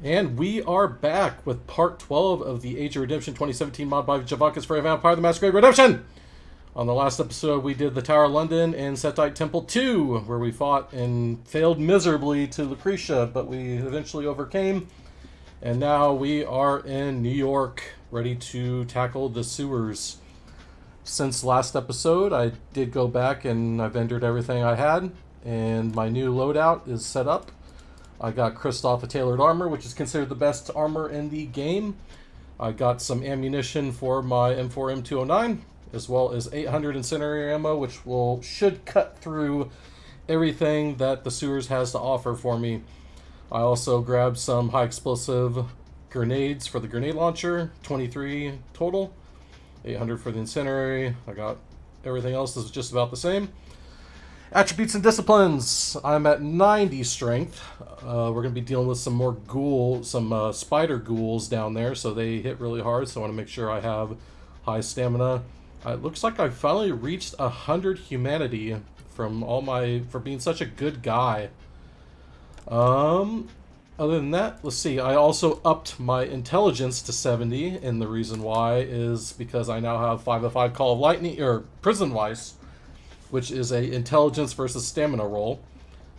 And we are back with part 12 of the Age of Redemption 2017 mod by Giovanni for Vampire the Masquerade Redemption! On the last episode, we did the Tower of London and Setite Temple 2, where we fought and failed miserably to Lucretia, but we eventually overcame. And now we are in New York, ready to tackle the sewers. Since last episode, I did go back and I vendored everything I had, and my new loadout is set up. I got Kristoff a tailored armor, which is considered the best armor in the game. I got some ammunition for my M4 M209, as well as 800 incendiary ammo, which should cut through everything that the sewers has to offer for me. I also grabbed some high explosive grenades for the grenade launcher, 23 total, 800 for the incendiary. I got everything else is just about the same. Attributes and disciplines. I'm at 90 strength. We're going to be dealing with some more spider ghouls down there, so they hit really hard, so I want to make sure I have high stamina. It looks like I finally reached 100 humanity for being such a good guy. Other than that, let's see. I also upped my intelligence to 70, and the reason why is because I now have 505 Call of Lightning, or Prison Vice, which is a intelligence versus stamina roll.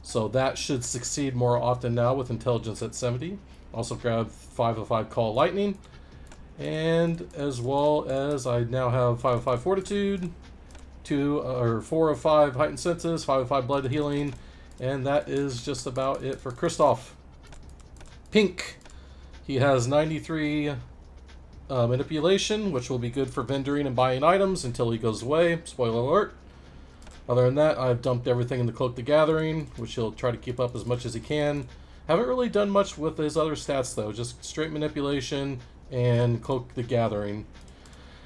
So that should succeed more often now with intelligence at 70. Also grab 505 Call Lightning. And as well as I now have 505 Fortitude, 4 of 5 Heightened Senses, 5 of 5 Blood Healing, and that is just about it for Kristoff. Pink. He has 93 Manipulation, which will be good for vendoring and buying items until he goes away. Spoiler alert. Other than that, I've dumped everything in the Cloak the Gathering, which he'll try to keep up as much as he can. Haven't really done much with his other stats, though. Just straight Manipulation and Cloak the Gathering.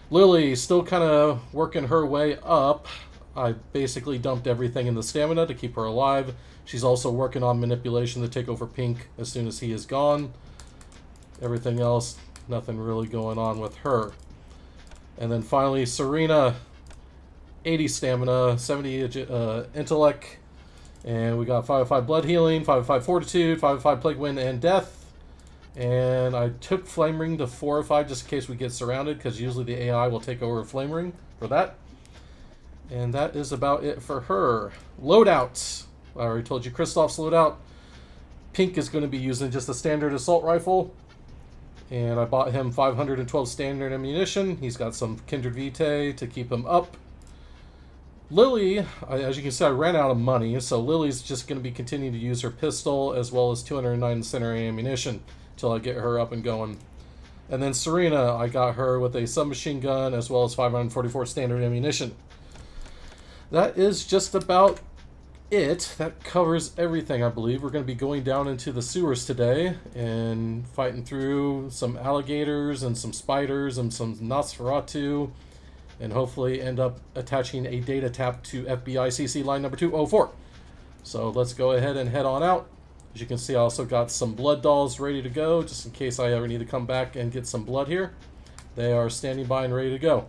Lily, still kind of working her way up. I basically dumped everything in the Stamina to keep her alive. She's also working on Manipulation to take over Pink as soon as he is gone. Everything else, nothing really going on with her. And then finally, Serena. 80 stamina, 70 intellect, and we got 505 blood healing, 505 fortitude, 505 plague wind and death. And I took flame ring to 405 just in case we get surrounded, because usually the AI will take over flame ring for that. And that is about it for her. Loadouts. I already told you Kristoff's loadout. Pink is going to be using just a standard assault rifle. And I bought him 512 standard ammunition. He's got some Kindred Vitae to keep him up. Lily, as you can see, I ran out of money, so Lily's just going to be continuing to use her pistol as well as 209 incendiary ammunition until I get her up and going. And then Serena, I got her with a submachine gun as well as 544 standard ammunition. That is just about it. That covers everything, I believe. We're going to be going down into the sewers today and fighting through some alligators and some spiders and some Nosferatu, and hopefully end up attaching a data tap to FBI CC line number 204. So let's go ahead and head on out. As you can see, I also got some blood dolls ready to go, just in case I ever need to come back and get some blood here. They are standing by and ready to go.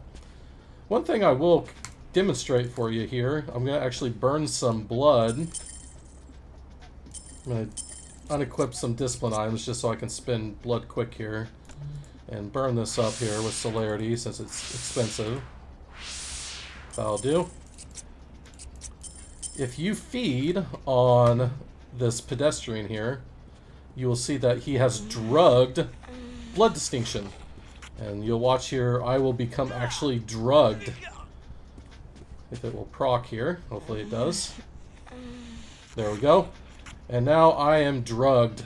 One thing I will demonstrate for you here, I'm going to actually burn some blood. I'm going to unequip some discipline items just so I can spend blood quick here. And burn this up here with celerity since it's expensive. That'll do. If you feed on this pedestrian here, you will see that he has drugged blood distinction. And you'll watch here, I will become actually drugged. If it will proc here. Hopefully it does. There we go. And now I am drugged,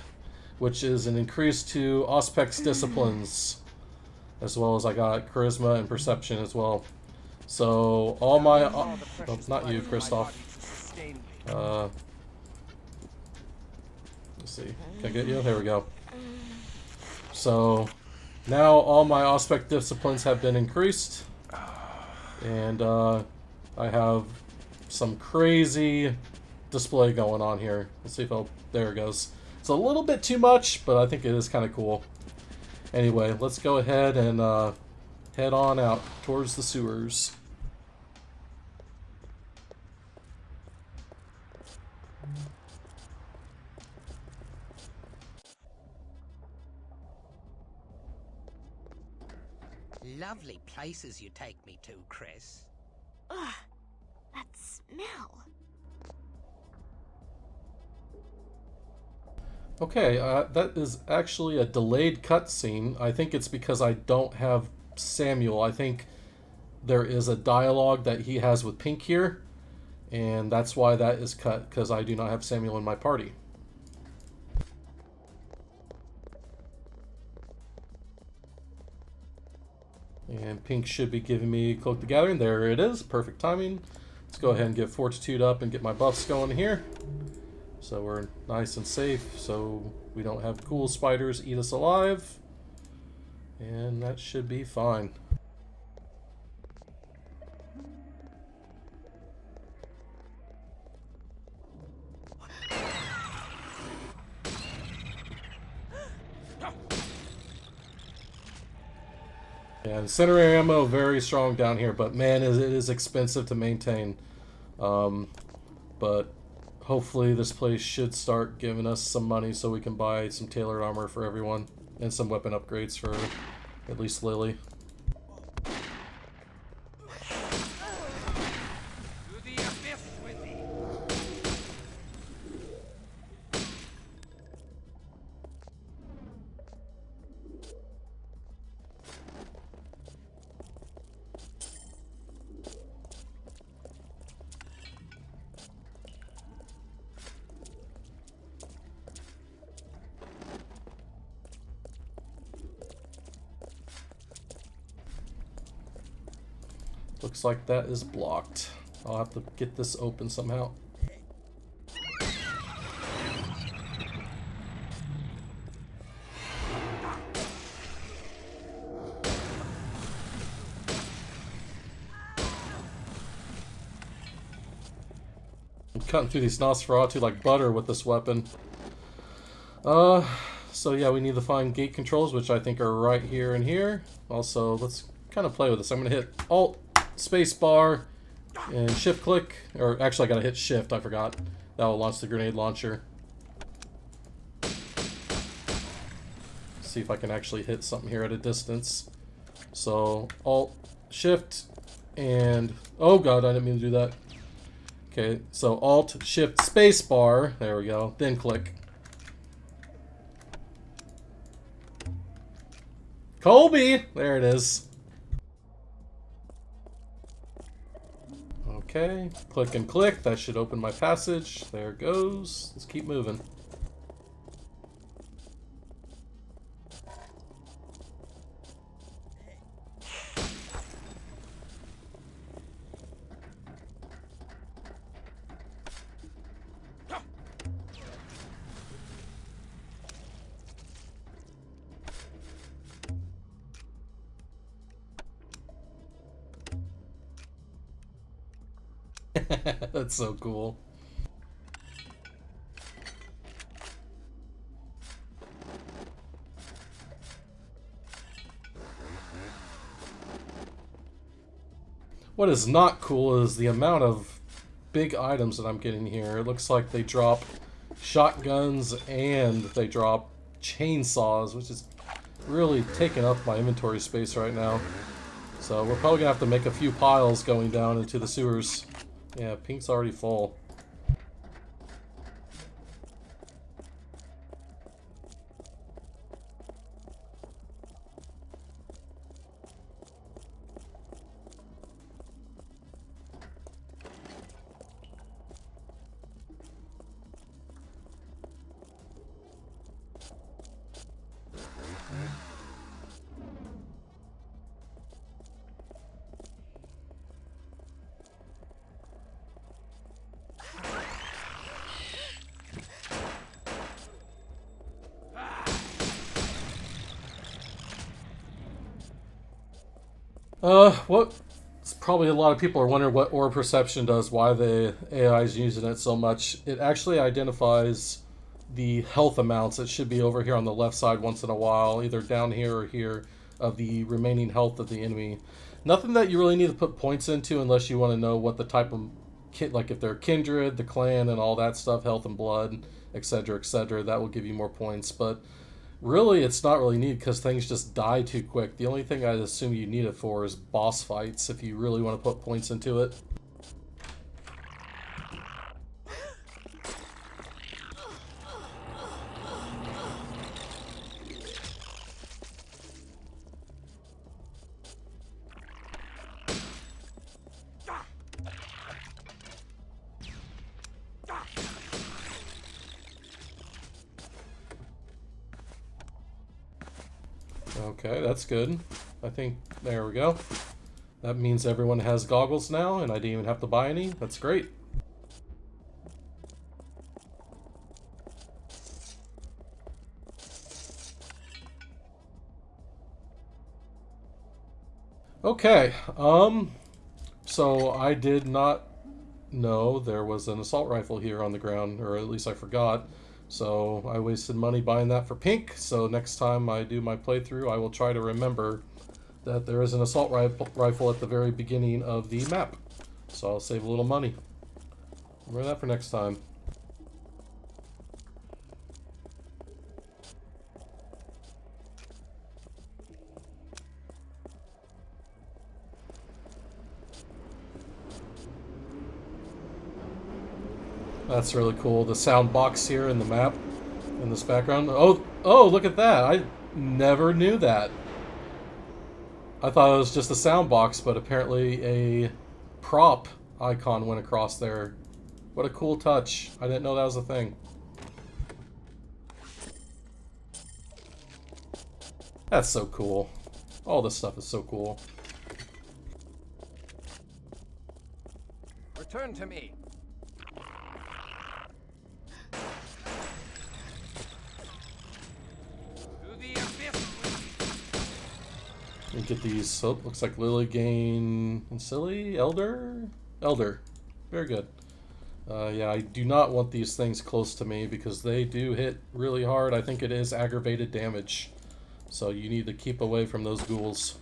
which is an increase to Auspex disciplines, as well as I got charisma and perception as well. So all my, oh, not you, Kristoff. Let's see, can I get you? There we go. So now all my Auspex disciplines have been increased, and I have some crazy display going on here. Let's see if I'll, there it goes. It's a little bit too much, but I think it is kind of cool. Anyway, let's go ahead and head on out towards the sewers. Lovely places you take me to, Chris. Ugh, that smell. Okay, that is actually a delayed cutscene. I think it's because I don't have Samuel. I think there is a dialogue that he has with Pink here, and that's why that is cut, because I do not have Samuel in my party. And Pink should be giving me Cloak the Gathering. There it is. Perfect timing. Let's go ahead and get Fortitude up and get my buffs going here. So we're nice and safe, so we don't have ghoul spiders eat us alive. And that should be fine. And center ammo very strong down here, but man, it is expensive to maintain. But hopefully this place should start giving us some money so we can buy some tailored armor for everyone and some weapon upgrades for at least Lily. Looks like that is blocked. I'll have to get this open somehow. I'm cutting through these Nosferatu like butter with this weapon. So yeah, we need to find gate controls, which I think are right here and here. Also, let's kind of play with this. I'm going to hit Alt, Space Bar, and Shift click. Or actually, I got to hit Shift. I forgot. That will launch the grenade launcher. See if I can actually hit something here at a distance. So Alt, Shift, and oh god, I didn't mean to do that. Okay, so Alt, Shift, Space Bar. There we go. Then click. Colby! There it is. Okay, click and click. That should open my passage. There it goes. Let's keep moving. That's so cool. What is not cool is the amount of big items that I'm getting here. It looks like they drop shotguns and they drop chainsaws, which is really taking up my inventory space right now. So we're probably gonna have to make a few piles going down into the sewers. Yeah, Pink's already full. What probably a lot of people are wondering what Aura Perception does, why the AI is using it so much. It actually identifies the health amounts. It should be over here on the left side once in a while, either down here or here, of the remaining health of the enemy. Nothing that you really need to put points into unless you want to know what the type of, like if they're kindred, the clan, and all that stuff, health and blood, etc., etc. That will give you more points. But Really, it's not really needed because things just die too quick. The only thing I'd assume you need it for is boss fights if you really want to put points into it. Okay, that's good. I think, there we go. That means everyone has goggles now, and I didn't even have to buy any. That's great. Okay, so I did not know there was an assault rifle here on the ground, or at least I forgot. So I wasted money buying that for pink, so next time I do my playthrough, I will try to remember that there is an assault rifle at the very beginning of the map. So I'll save a little money. Remember that for next time. That's really cool. The sound box here in the map, in this background. Oh, look at that. I never knew that. I thought it was just a sound box, but apparently a prop icon went across there. What a cool touch. I didn't know that was a thing. That's so cool. All this stuff is so cool. Return to me. And get these. Oh, looks like Lily Gain and Silly Elder. Very good. Yeah, I do not want these things close to me because they do hit really hard. I think it is aggravated damage, so you need to keep away from those ghouls.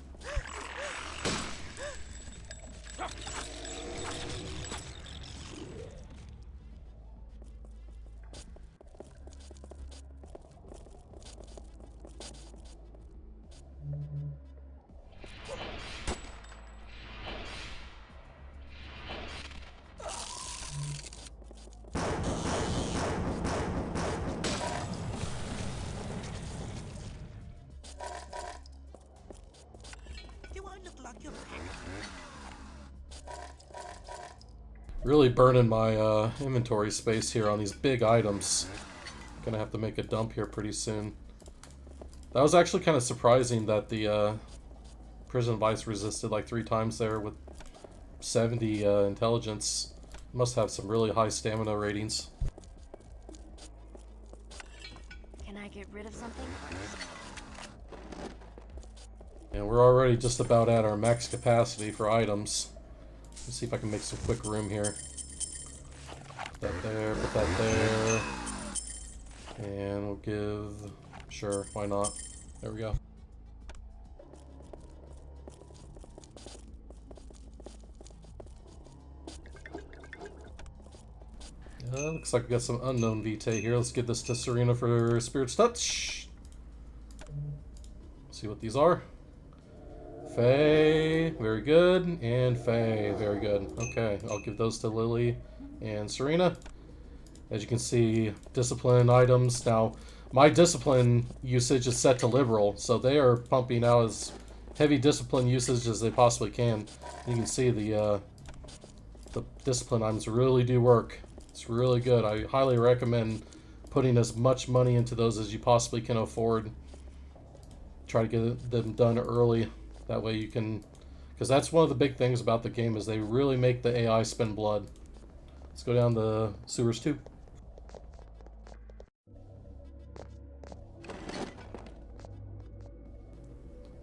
Really burning my inventory space here on these big items. Gonna have to make a dump here pretty soon. That was actually kind of surprising that the prison vice resisted like 3 times there with 70 intelligence. Must have some really high stamina ratings. Can I get rid of something? And we're already just about at our max capacity for items. Let's see if I can make some quick room here. Put that there, put that there. And we'll give... Sure, why not? There we go. Looks like we got some unknown Vitae here. Let's give this to Serena for Spirit's Touch. See what these are. Faye, very good, and Faye, very good. Okay, I'll give those to Lily and Serena. As you can see, discipline items. Now, my discipline usage is set to liberal, so they are pumping out as heavy discipline usage as they possibly can. You can see the discipline items really do work. It's really good. I highly recommend putting as much money into those as you possibly can afford. Try to get them done early. That way you can... Because that's one of the big things about the game is they really make the AI spend blood. Let's go down the sewers too.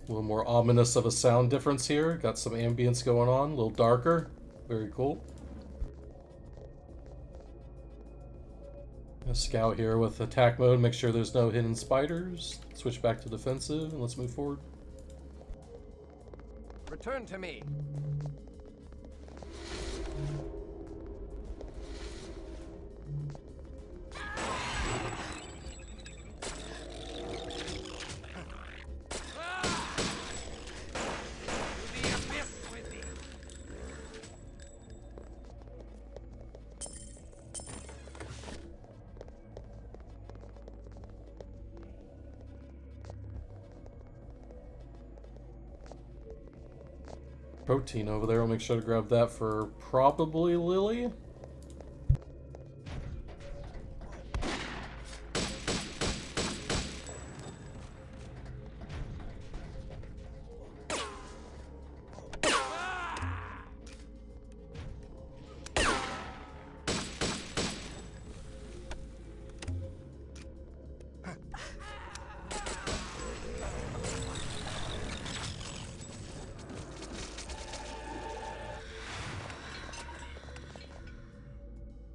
A little more ominous of a sound difference here. Got some ambience going on. A little darker. Very cool. A scout here with attack mode. Make sure there's no hidden spiders. Switch back to defensive and let's move forward. Return to me. Protein over there. I'll make sure to grab that for probably Lily.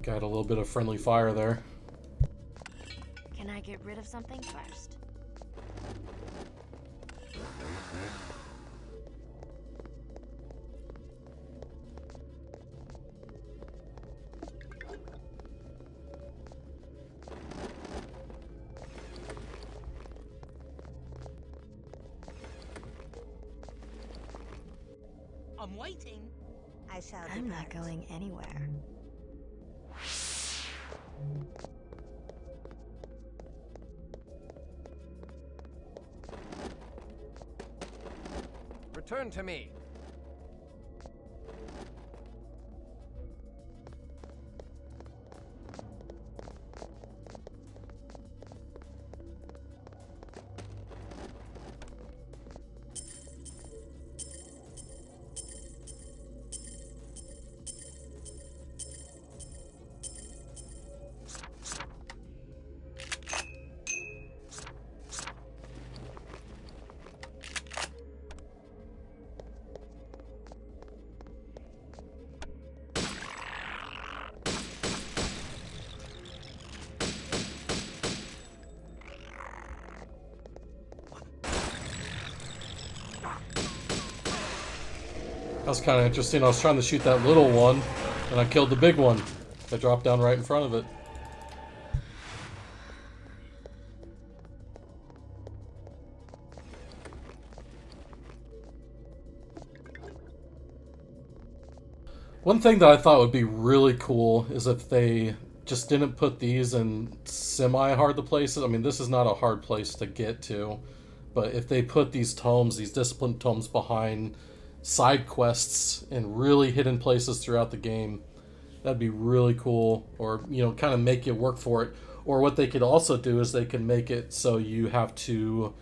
Got a little bit of friendly fire there. Can I get rid of something first? I'm waiting. I shall. I'm not going anywhere. Return to me. That was kind of interesting. I was trying to shoot that little one, and I killed the big one. I dropped down right in front of it. One thing that I thought would be really cool is if they just didn't put these in semi-hard to places. I mean, this is not a hard place to get to, but if they put these tomes, these discipline tomes, behind side quests in really hidden places throughout the game, that'd be really cool. Or, you know, kind of make you work for it. Or what they could also do is they can make it so you have to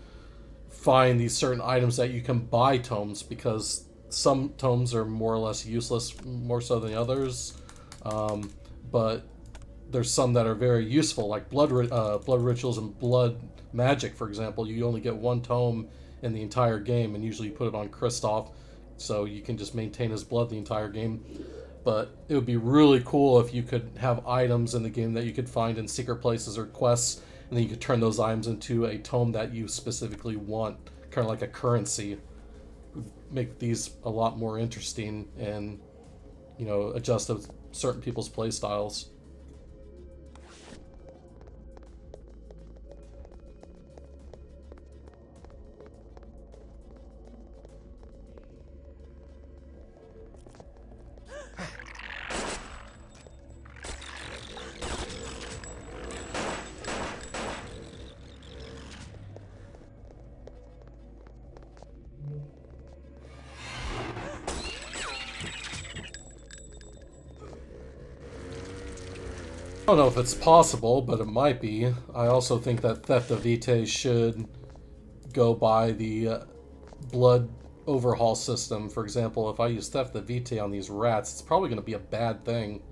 find these certain items that you can buy tomes, because some tomes are more or less useless, more so than others. But there's some that are very useful, like blood rituals and blood magic, for example. You only get one tome in the entire game, and usually you put it on Kristoff, so you can just maintain his blood the entire game. But it would be really cool if you could have items in the game that you could find in secret places or quests, and then you could turn those items into a tome that you specifically want, kind of like a currency. Make these a lot more interesting and, you know, adjust to certain people's play styles. I don't know if it's possible, but it might be. I also think that Theft of Vitae should go by the blood overhaul system. For example, if I use Theft of Vitae on these rats, it's probably going to be a bad thing.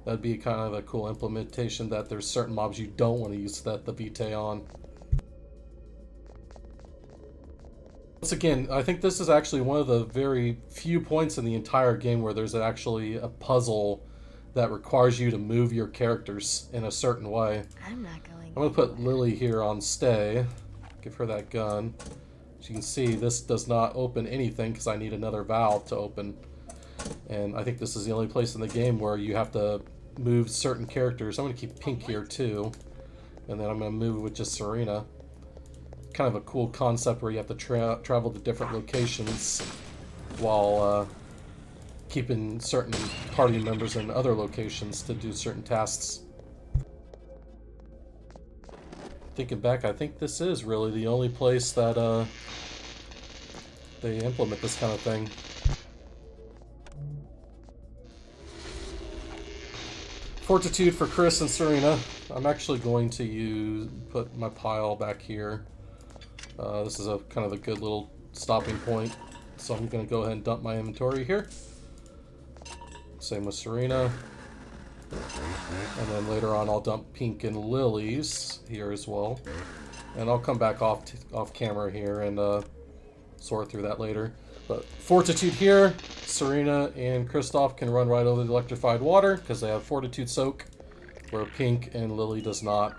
That'd be kind of a cool implementation, that there's certain mobs you don't want to use Theft of Vitae on. Once again, I think this is actually one of the very few points in the entire game where there's actually a puzzle that requires you to move your characters in a certain way. I'm not going. I'm going to put Lily here on stay. Give her that gun. As you can see, this does not open anything because I need another valve to open. And I think this is the only place in the game where you have to move certain characters. I'm going to keep Pink here too. And then I'm going to move with just Serena. Kind of a cool concept where you have to travel to different locations while keeping certain party members in other locations to do certain tasks. Thinking back, I think this is really the only place that they implement this kind of thing. Fortitude for Chris and Serena. I'm actually going to put my pile back here. This is a kind of a good little stopping point. So I'm going to go ahead and dump my inventory here. Same with Serena. And then later on I'll dump Pink and Lily's here as well. And I'll come back off camera here and sort through that later. But Fortitude here, Serena and Kristoff can run right over the electrified water because they have Fortitude Soak, where Pink and Lily does not.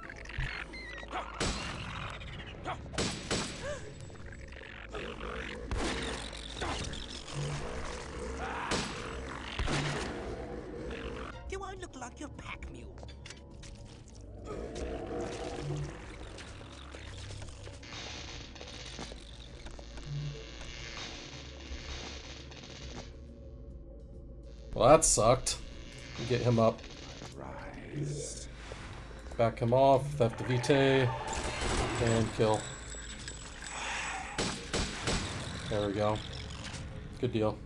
Do I look like your pack mule? Well, that sucked. Get him up. Rise. Back him off. Theft of Vitae. And kill. There we go. Good deal.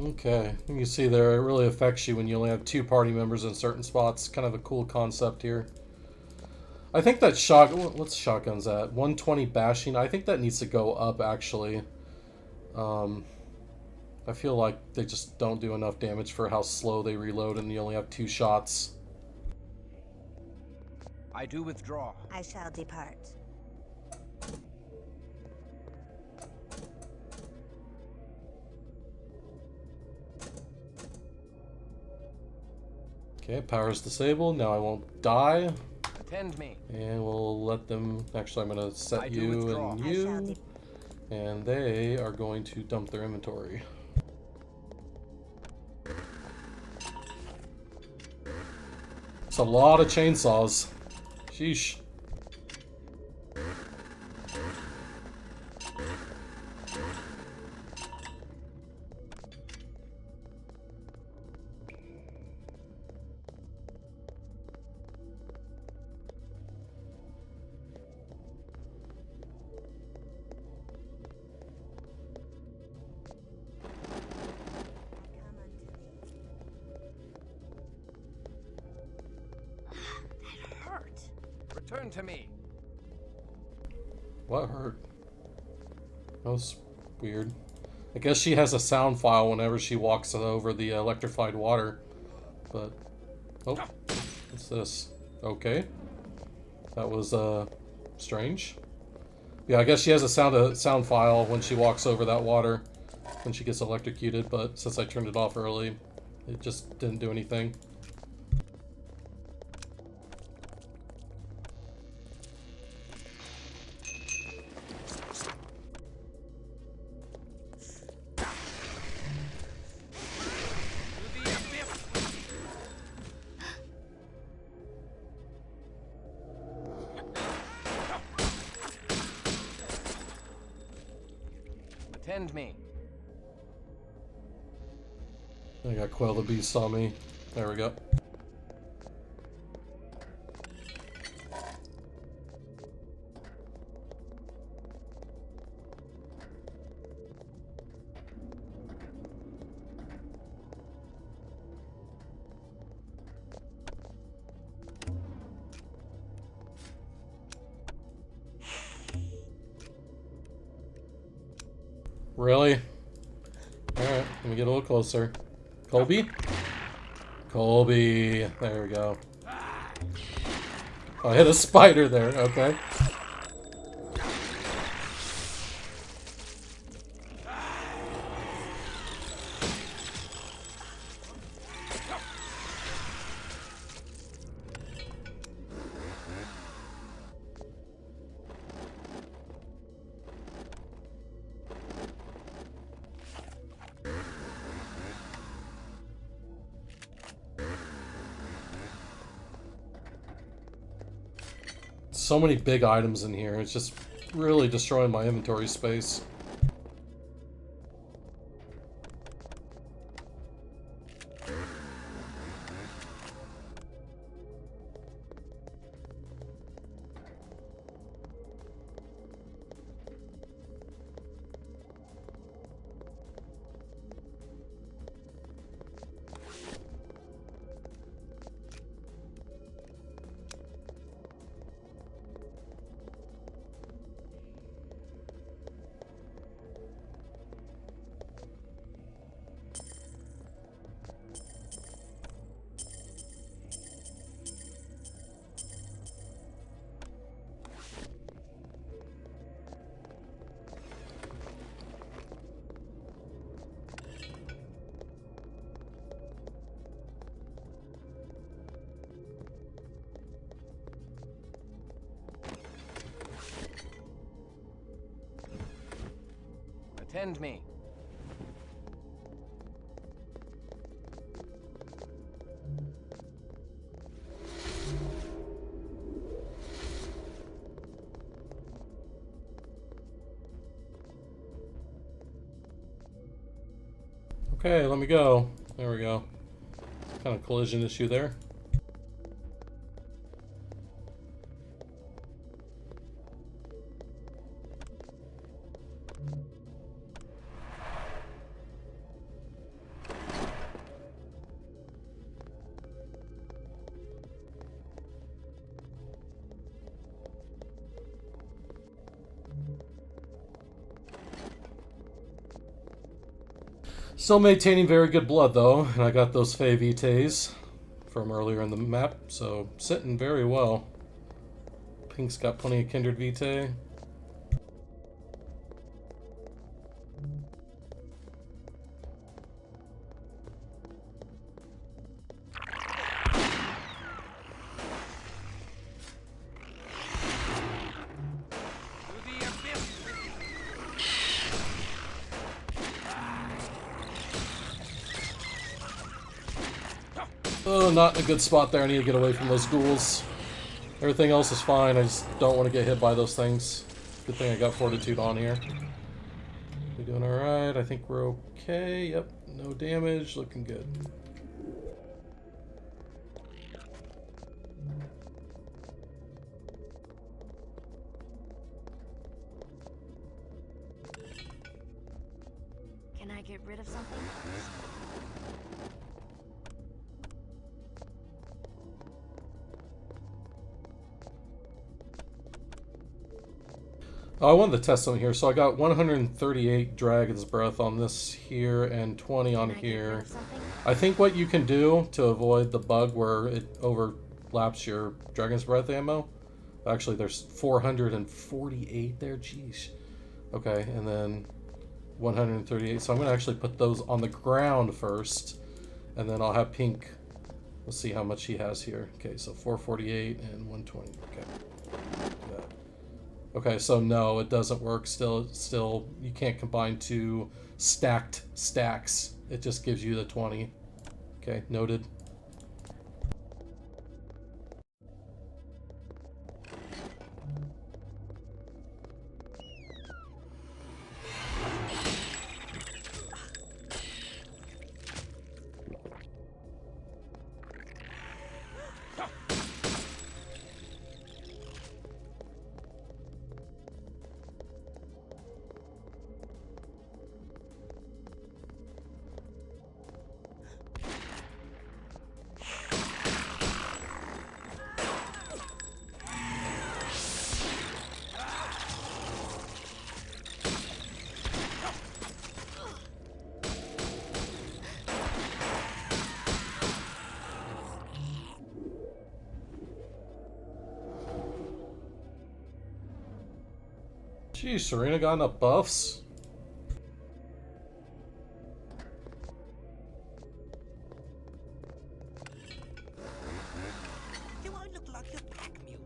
Okay, you can see there it really affects you when you only have 2 party members in certain spots. Kind of a cool concept here. I think that what's shotguns at? 120 bashing. I think that needs to go up actually. I feel like they just don't do enough damage for how slow they reload and you only have 2 shots. I do withdraw. I shall depart. Okay, power's disabled. Now I won't die. Attend me. And we'll let them... Actually, I'm going to set I do you withdraw. and I shall you. And they are going to dump their inventory. It's a lot of chainsaws. Sheesh. Return to me. What hurt? That was weird. I guess she has a sound file whenever she walks over the electrified water. But... Oh, what's this? Okay. That was, strange. Yeah, I guess she has a sound file when she walks over that water when she gets electrocuted, but since I turned it off early, it just didn't do anything. Attend me. I got Quell the Beast on me. There we go. Really? Alright, let me get a little closer. Colby? Colby. There we go. Oh, I hit a spider there. Okay. so many big items in here. It's just really destroying my inventory space. Attend me. Okay, let me go. There we go. Kind of collision issue there. Still maintaining very good blood though, and I got those Fey Vitaes from earlier in the map, so sitting very well. Pink's got plenty of Kindred Vitae. Oh, not in a good spot there. I need to get away from those ghouls. Everything else is fine. I just don't want to get hit by those things. Good thing I got Fortitude on here. We doing alright? I think we're okay. Yep, no damage. Looking good. Can I get rid of something? I wanted to test something here, so I got 138 Dragon's Breath on this here and 20 on here. I think what you can do to avoid the bug where it overlaps your Dragon's Breath ammo, actually there's 448 there, jeez. Okay, and then 138, so I'm going to actually put those on the ground first, and then I'll have Pink, let's see how much he has here. Okay, so 448 and 120, okay. Okay, so no, it doesn't work. Still, you can't combine two stacked stacks. It just gives you the 20. Okay, noted. Geez, Serena got enough buffs? Do I look like your pack mule?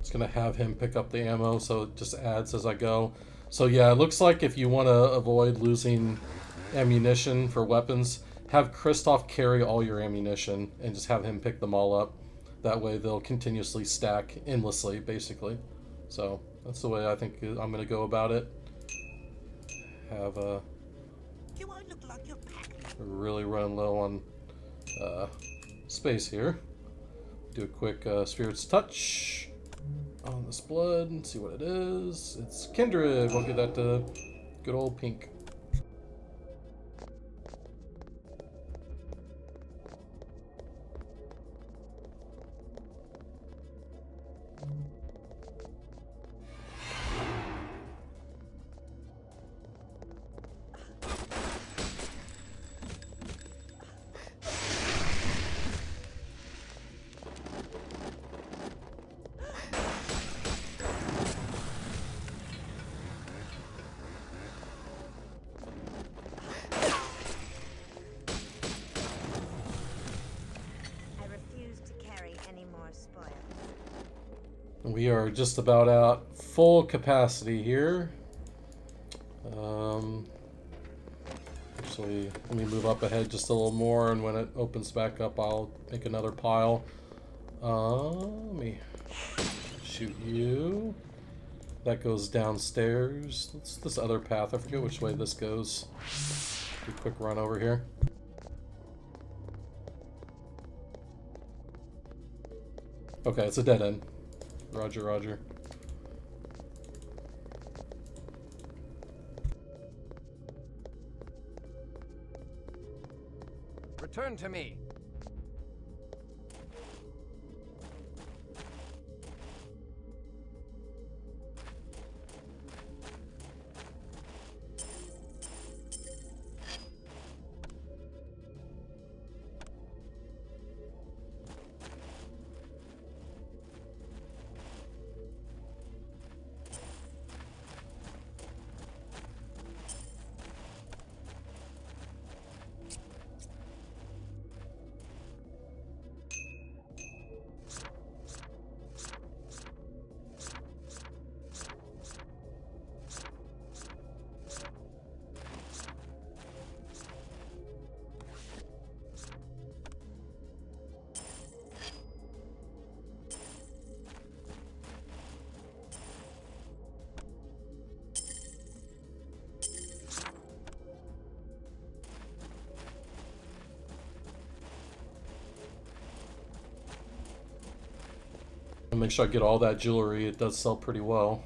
Just gonna have him pick up the ammo so it just adds as I go. So yeah, it looks like if you want to avoid losing ammunition for weapons, have Kristoff carry all your ammunition and just have him pick them all up. That way they'll continuously stack endlessly, basically. So that's the way I think I'm gonna go about it. Have Do I look like your pack mule? really running low on space here. Do a quick Spirit's Touch on this blood and see what it is. It's Kindred. We'll give that to good old Pink. We are just about at full capacity here. Actually, let me move up ahead just a little more, and when it opens back up, I'll make another pile. Let me shoot you. That goes downstairs. What's this other path? I forget which way this goes. Do a quick run over here. Okay, it's a dead end. Roger, roger. Return to me. I'll make sure I get all that jewelry. It does sell pretty well.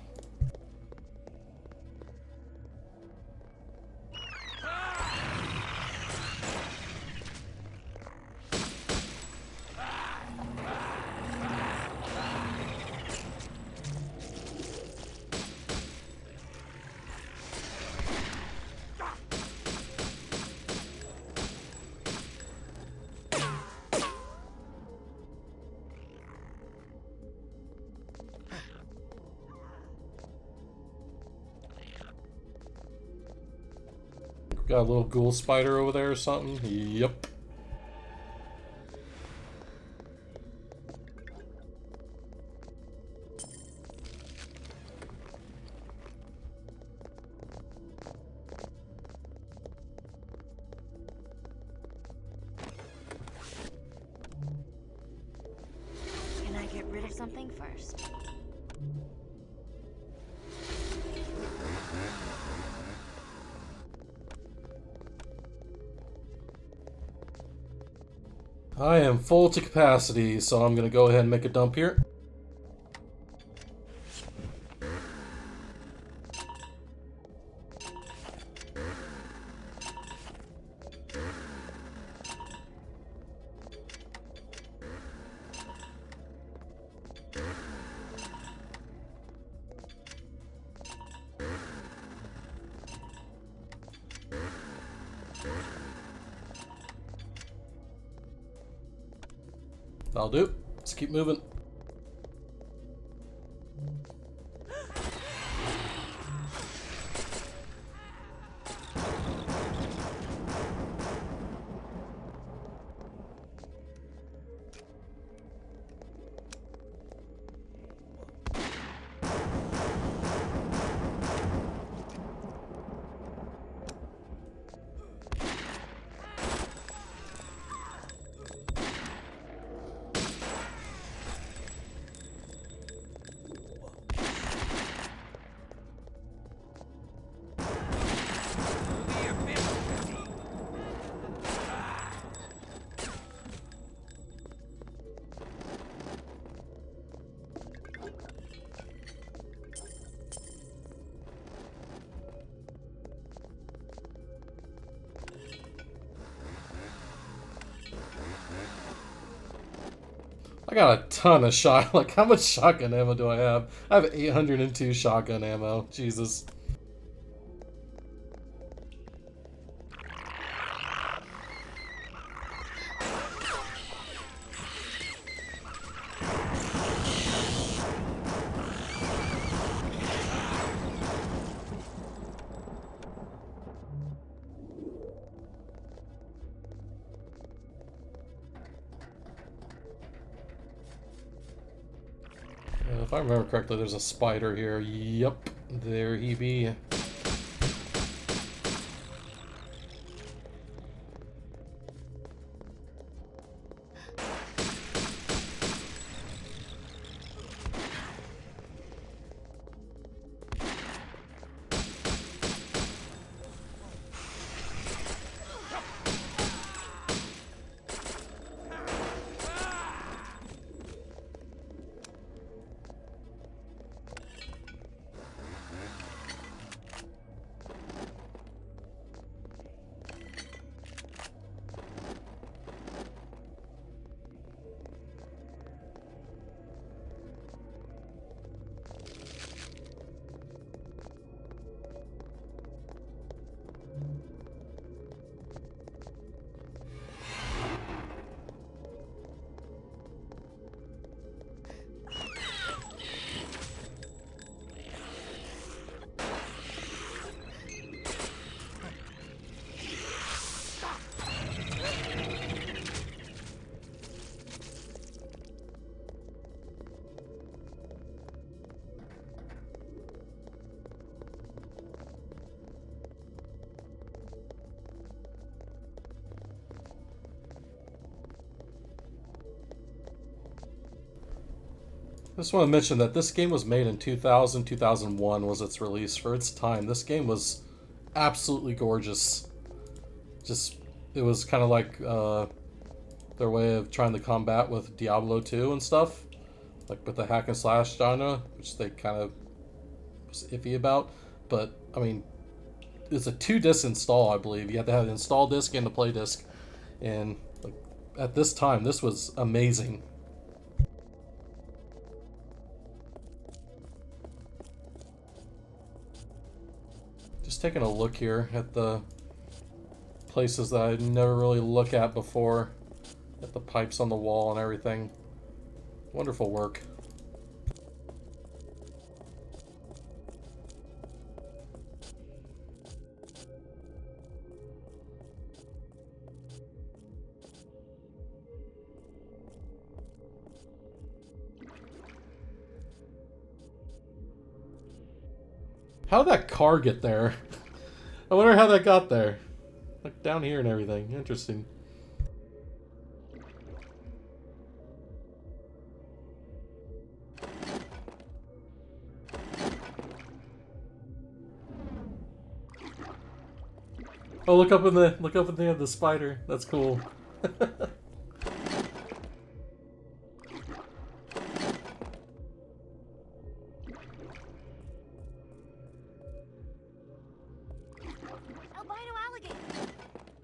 Got a little ghoul spider over there or something? Yep. Can I get rid of something first? I am full to capacity, so I'm going to go ahead and make a dump here. That'll do. Let's keep moving. I got a ton of shot. Like, how much shotgun ammo do I have? I have 802 shotgun ammo. Jesus. If I remember correctly, there's a spider here. Yup, there he be. I just want to mention that this game was made in 2000, 2001 was its release. For its time, this game was absolutely gorgeous. Just, it was kind of like their way of trying to combat with Diablo 2 and stuff. Like with the hack and slash genre, which they kind of was iffy about. But, I mean, it's a 2-disc install, I believe. You have to have the install disc and the play disc. And like, at this time, this was amazing. Just taking a look here at the places that I never really look at before, at the pipes on the wall and everything. Wonderful work. How did that car get there? I wonder how that got there. Like down here and everything. Interesting. Oh, look up in the spider. That's cool.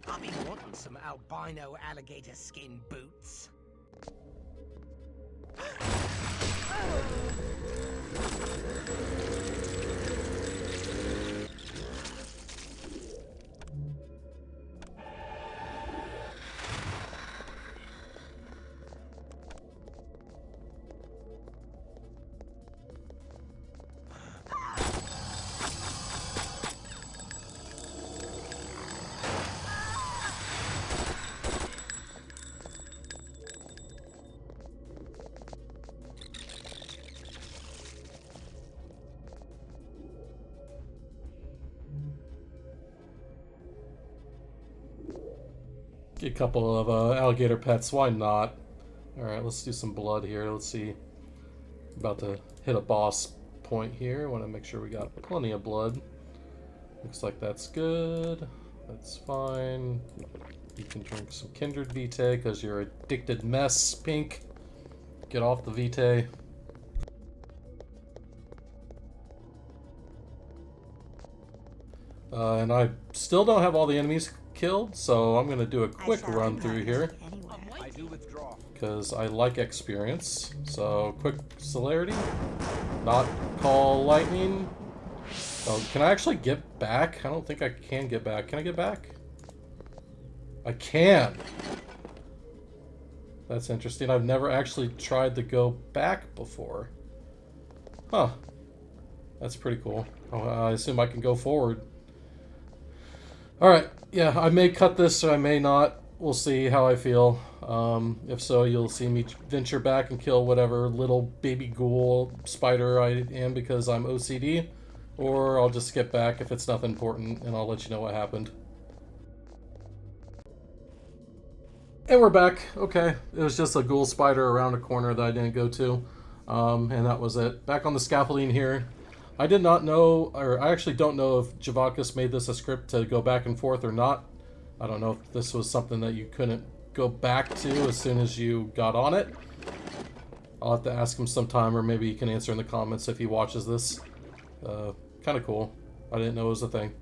I'll be wanting some albino alligator skin boots. Get a couple of alligator pets, why not? Alright, let's do some blood here. Let's see. About to hit a boss point here. Want to make sure we got plenty of blood. Looks like that's good. That's fine. You can drink some Kindred Vitae because you're addicted mess, Pink. Get off the Vitae. And I still don't have all the enemies killed, so I'm going to do a quick run through here. I do withdraw. because I like experience. So, quick celerity. Not call lightning. Oh, can I actually get back? I don't think I can get back. Can I get back? I can! That's interesting. I've never actually tried to go back before. Huh. That's pretty cool. Oh, I assume I can go forward. Alright, yeah, I may cut this or I may not. We'll see how I feel. If so, you'll see me venture back and kill whatever little baby ghoul spider I am because I'm OCD. Or I'll just skip back if it's nothing important and I'll let you know what happened. And we're back. Okay, it was just a ghoul spider around a corner that I didn't go to. And that was it. Back on the scaffolding here. I did not know, or I actually don't know if Javakis made this a script to go back and forth or not. I don't know if this was something that you couldn't go back to as soon as you got on it. I'll have to ask him sometime, or maybe he can answer in the comments if he watches this. Kind of cool. I didn't know it was a thing.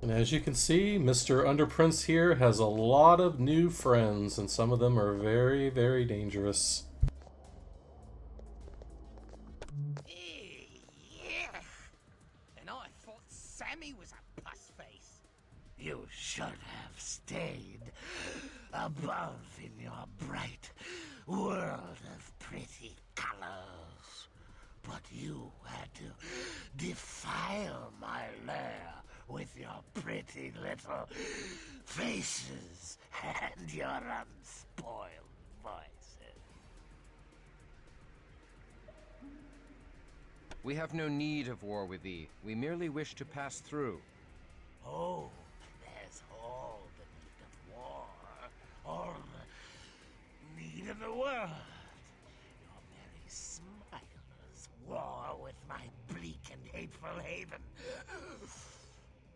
And as you can see, Mr. Underprince here has a lot of new friends, and some of them are very, very dangerous. Yeah. And I thought Sammy was a puss face. You should have stayed above in your bright world of pretty colors. But you had to defile my lair with your pretty little faces and your unspoiled voices. We have no need of war with thee. We merely wish to pass through. Oh, there's all the need of war, all the need of the world. Your very smiles war with my bleak and hateful haven.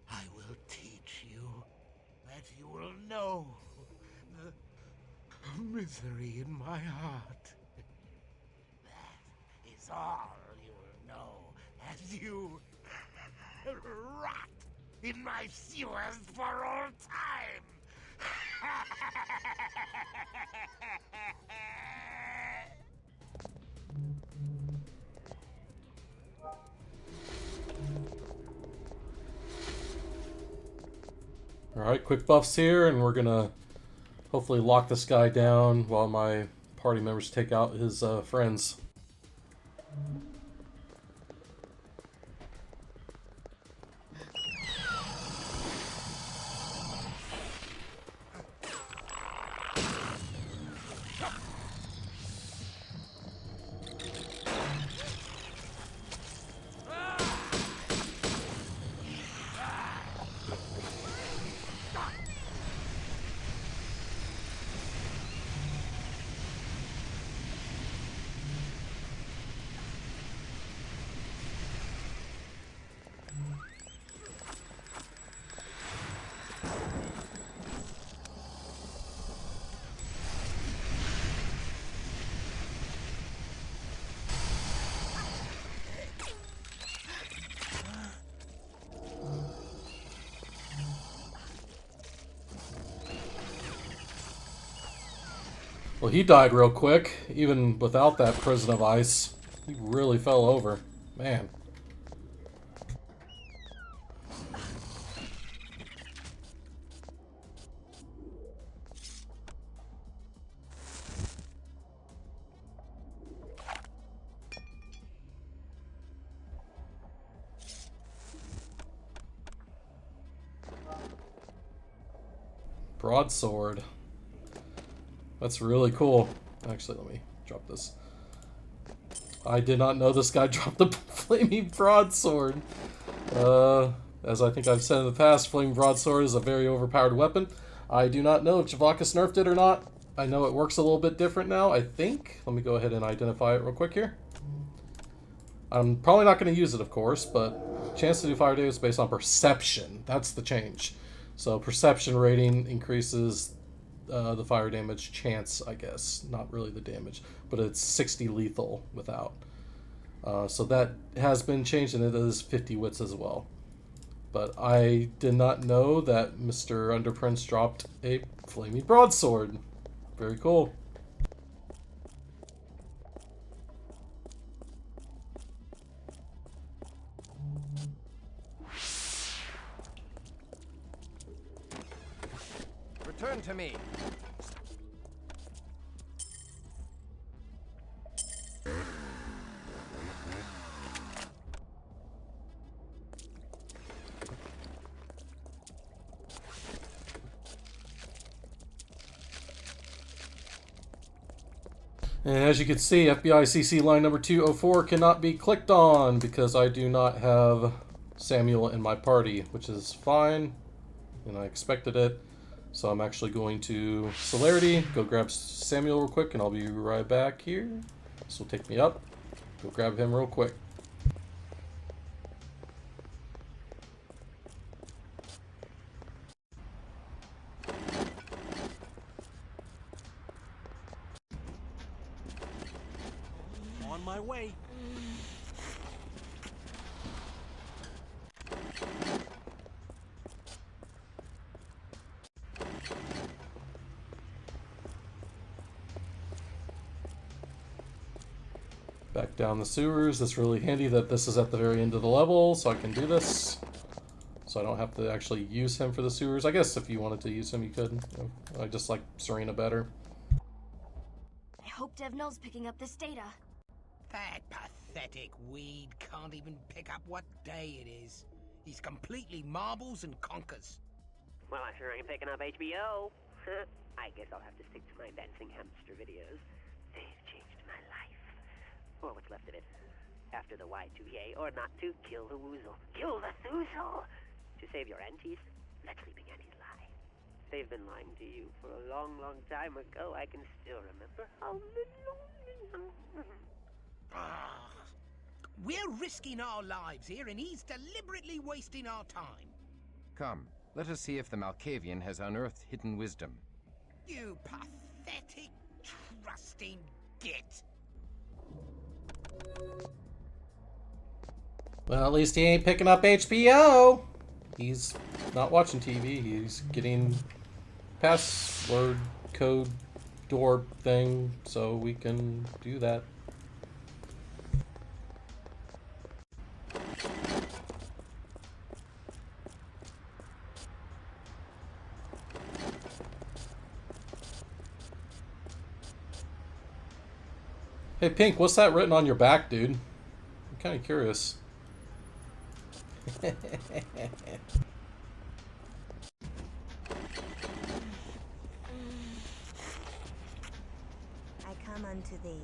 I will teach you that you will know the misery in my heart. That is all you will know as you rot in my sewers for all time. Alright, quick buffs here, and we're gonna hopefully lock this guy down while my party members take out his friends. Well, he died real quick, even without that prison of ice. He really fell over. Man. Broadsword. That's really cool. Actually, let me drop this. I did not know this guy dropped the flaming broadsword. As I think I've said in the past, flaming broadsword is a very overpowered weapon. I do not know if Javakis nerfed it or not. I know it works a little bit different now, I think. Let me go ahead and identify it real quick here. I'm probably not going to use it, of course, but chance to do fire damage is based on perception. That's the change. So perception rating increases the fire damage chance, I guess. Not really the damage, but it's 60 lethal without. So that has been changed, and it is 50 wits as well. But I did not know that Mr. Underprince dropped a flaming broadsword. Very cool. Return to me. And as you can see, FBI CC line number 204 cannot be clicked on because I do not have Samuel in my party, which is fine, and I expected it. So I'm actually going to Celerity, go grab Samuel real quick, and I'll be right back here. This will take me up. Go grab him real quick. On my way. Back down the sewers. It's really handy that this is at the very end of the level, so I can do this. So I don't have to actually use him for the sewers. I guess if you wanted to use him, you could. I just like Serena better. I hope Dev Null's picking up this data. That pathetic weed can't even pick up what day it is. He's completely marbles and conkers. Well, I sure ain't picking up HBO. I guess I'll have to stick to my dancing hamster videos. They've changed my life. Or what's left of it. After the Y2K, or not to kill the woozle. Kill the Thuzel! To save your aunties, let sleeping aunties lie. They've been lying to you for a long, long time ago. I can still remember how We're risking our lives here, and he's deliberately wasting our time. Come, let us see if the Malkavian has unearthed hidden wisdom. You pathetic, trusting git. Well, at least he ain't picking up HBO. He's not watching TV. He's getting password code door thing so we can do that. Hey, Pink, what's that written on your back, dude? I'm kind of curious. I come unto thee.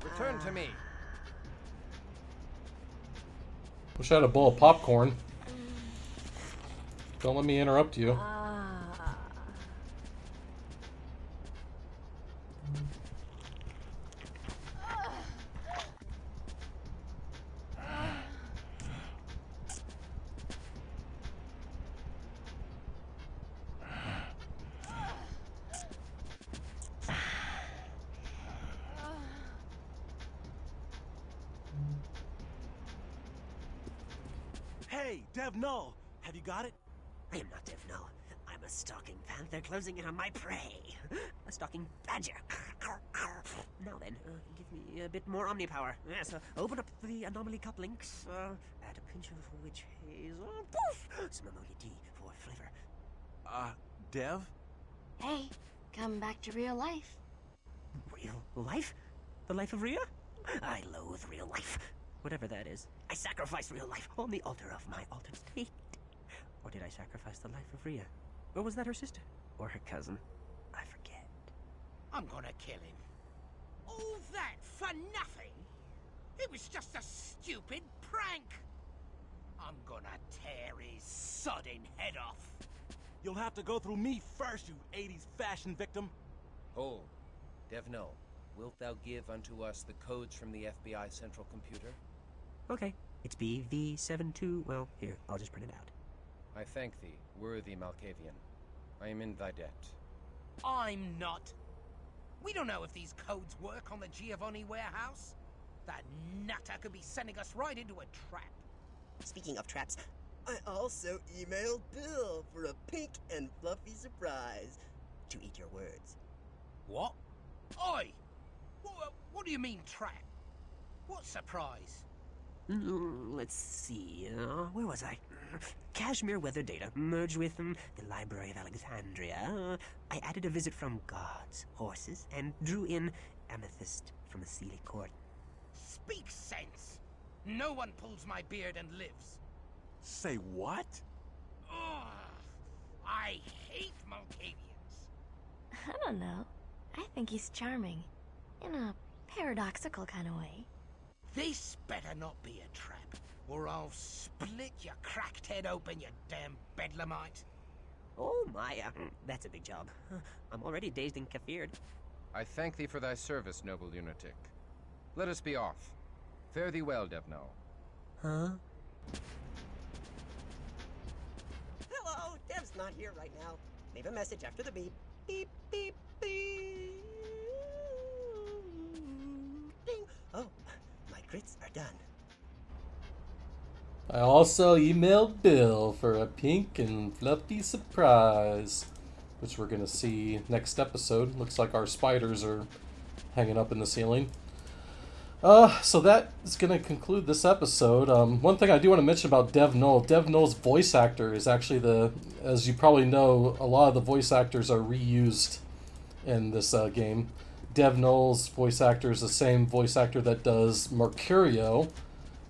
Return to me. Wish I had a bowl of popcorn. Don't let me interrupt you. Hey, Dev Null, have you got it? I am not Dev Null. I'm a stalking panther closing in on my prey. A stalking badger. Now then, give me a bit more omnipower. Yes, open up the anomaly cup links. Add a pinch of witch haze. Poof! Some ammonia D for flavor. Dev? Hey, come back to real life. Real life? The life of Rhea? I loathe real life. Whatever that is. I sacrificed real life on the altar of my altered state. Or did I sacrifice the life of Rhea? Or was that her sister? Or her cousin? I forget. I'm gonna kill him. All that for nothing? It was just a stupid prank. I'm gonna tear his sodding head off. You'll have to go through me first, you 80s fashion victim. Hold. Devno, wilt thou give unto us the codes from the FBI central computer? Okay, it's BV72. Well, here, I'll just print it out. I thank thee, worthy Malkavian. I am in thy debt. I'm not. We don't know if these codes work on the Giovanni Warehouse. That nutter could be sending us right into a trap. Speaking of traps, I also emailed Bill for a pink and fluffy surprise. To eat your words. What? Oi! What do you mean trap? What surprise? Let's see, where was I? Kashmir weather data merged with the Library of Alexandria. I added a visit from gods, horses, and drew in amethyst from a Sealy court. Speak sense. No one pulls my beard and lives. Say what? Ugh, I hate Malkavians. I don't know. I think he's charming. In a paradoxical kind of way. This better not be a trap, or I'll split your cracked head open, you damn bedlamite. Oh my, that's a big job. I'm already dazed and kafired. I thank thee for thy service, noble lunatic. Let us be off. Fare thee well, Devno. Huh? Hello, Dev's not here right now. Leave a message after the beep. Beep, beep, beep. Ding. Oh, my grits are done. I also emailed Bill for a pink and fluffy surprise, which we're going to see next episode. Looks like our spiders are hanging up in the ceiling. So that is going to conclude this episode. One thing I do want to mention about Dev Null. Dev Null's voice actor is actually as you probably know, a lot of the voice actors are reused in this game. Dev Null's voice actor is the same voice actor that does Mercurio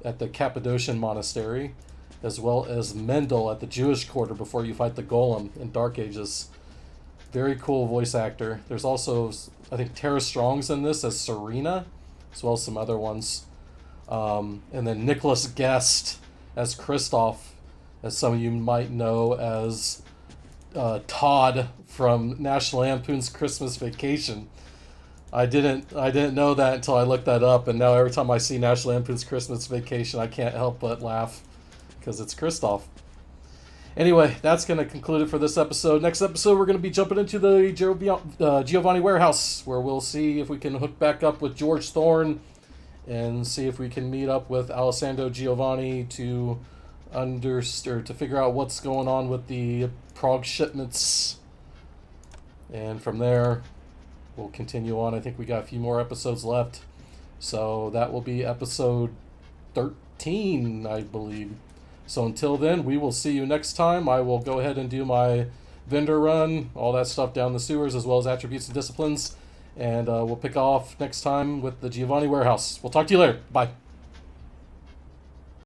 at the Cappadocian Monastery, as well as Mendel at the Jewish Quarter before you fight the Golem in Dark Ages. Very cool voice actor. There's also, I think, Tara Strong's in this as Serena, as well as some other ones. And then Nicholas Guest as Kristoff, as some of you might know as Todd from National Lampoon's Christmas Vacation. I didn't know that until I looked that up, and now every time I see National Lampoon's Christmas Vacation, I can't help but laugh because it's Kristoff. Anyway, that's going to conclude it for this episode. Next episode, we're going to be jumping into the Giovanni Warehouse, where we'll see if we can hook back up with George Thorne and see if we can meet up with Alessandro Giovanni to figure out what's going on with the Prague shipments. And from there, we'll continue on. I think we got a few more episodes left. So that will be episode 13, I believe. So until then, we will see you next time. I will go ahead and do my vendor run, all that stuff down the sewers, as well as attributes and disciplines. And we'll pick off next time with the Giovanni Warehouse. We'll talk to you later. Bye.